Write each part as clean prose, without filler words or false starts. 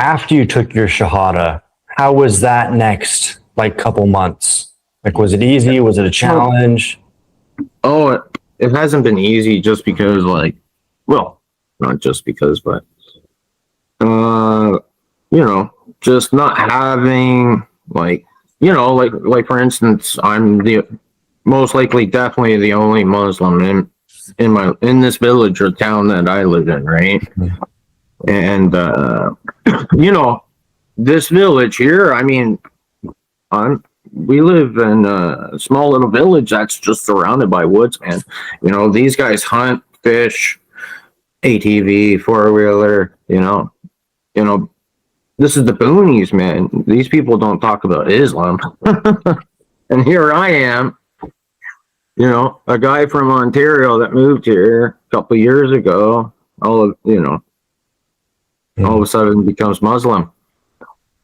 after you took your Shahada, how was that next, like, couple months? Like, was it easy? Was it a challenge? Oh, it hasn't been easy just because, like, well, not just because, but, just not having, like, like for instance, I'm the most likely, definitely the only Muslim in this village or town that I live in, right? And this village here, I mean, we live in a small little village that's just surrounded by woods, man. These guys hunt, fish, ATV, four-wheeler, this is the boonies, man. These people don't talk about Islam. And here I am, a guy from Ontario that moved here a couple of years ago, all of a sudden becomes Muslim,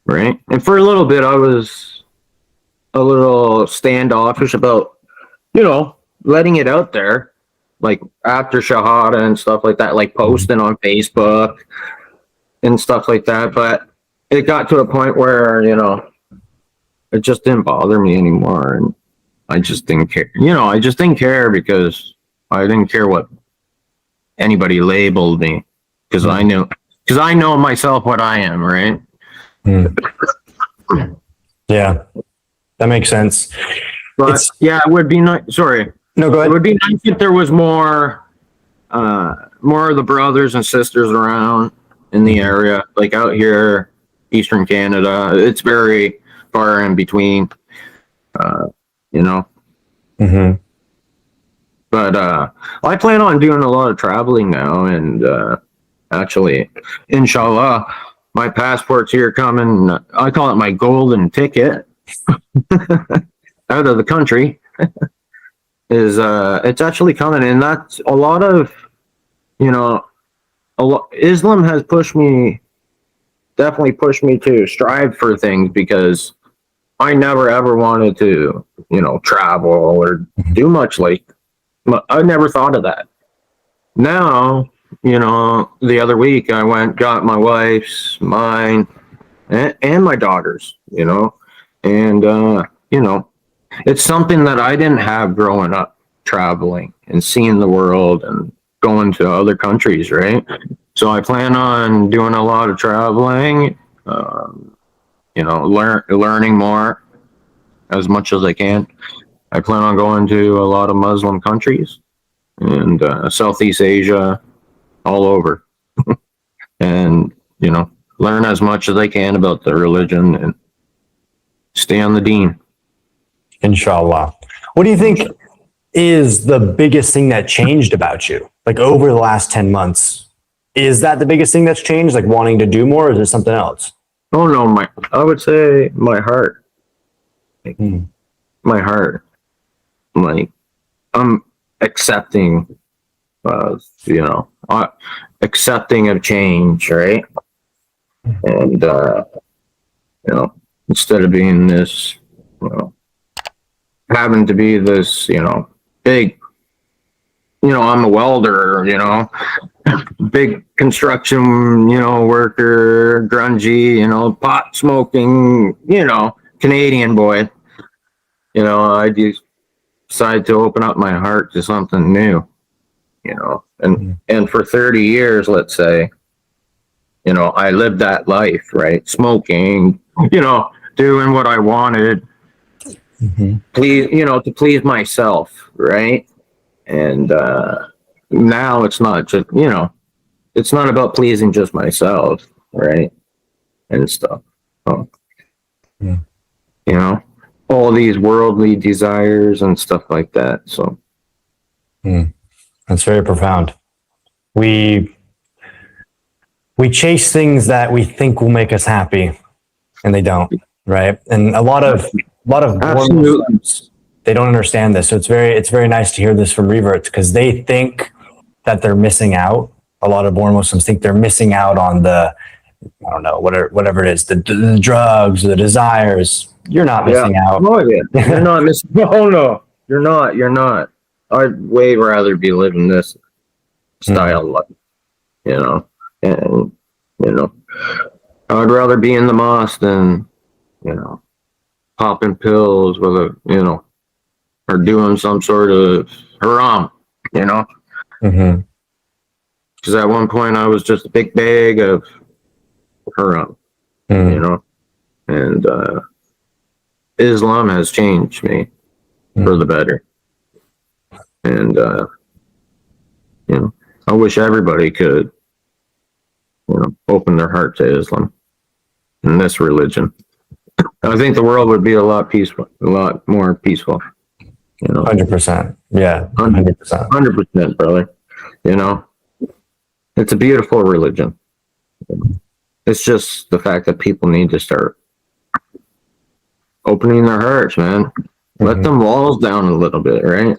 right? And for a little bit, I was a little standoffish about, letting it out there, like after Shahada and stuff like that, like posting on Facebook and stuff like that. But it got to a point where, it just didn't bother me anymore. And I just didn't care. I just didn't care because I didn't care what anybody labeled me because I know myself what I am, right? Yeah, that makes sense. But it would be nice. Sorry. No, go ahead. It would be nice if there was more of the brothers and sisters around in the area, like out here, Eastern Canada. It's very far in between, But I plan on doing a lot of traveling now, and actually, inshallah, my passport's here coming. I call it my golden ticket out of the country. It's actually coming, and that's a lot of, Islam has definitely pushed me to strive for things because I never ever wanted to, travel or do much I never thought of that. Now, the other week I got my wife's, mine, and my daughter's, and, it's something that I didn't have growing up, traveling and seeing the world and going to other countries, right? So I plan on doing a lot of traveling, learning more as much as I can. I plan on going to a lot of Muslim countries and Southeast Asia, all over, and learn as much as I can about the religion and stay on the deen. Inshallah. What do you think is the biggest thing that changed about you, like over the last 10 months? Is that the biggest thing that's changed, like wanting to do more, or is it something else? Oh no, I would say my heart. My heart. Like, I'm accepting accepting of change, right? And instead of being this, having to be this, big, I'm a welder, big construction, worker, grungy, pot smoking, Canadian boy. I decided to open up my heart to something new, and for 30 years, let's say, I lived that life, right? Smoking, doing what I wanted, to please myself, right? And now it's not just, it's not about pleasing just myself, right? And stuff. So, all these worldly desires and stuff like that. So that's very profound. We chase things that we think will make us happy, and they don't, right? And a lot of Muslims, they don't understand this. So it's very nice to hear this from reverts, because they think that they're missing out. A lot of born Muslims think they're missing out on the, I don't know, whatever it is, the drugs, the desires. You're not missing out. No, you're not missing. No, you're not. You're not. I'd way rather be living this style of life, and I'd rather be in the mosque than, popping pills with or doing some sort of haram, Mm-hmm. because at one point I was just a big bag of haram, Mm. and Islam has changed me for the better. And, I wish everybody could, open their heart to Islam and this religion. I think the world would be a lot more peaceful. 100%. Yeah. 100%. 100%, brother. It's a beautiful religion. It's just the fact that people need to start opening their hearts, man. Let them walls down a little bit, right?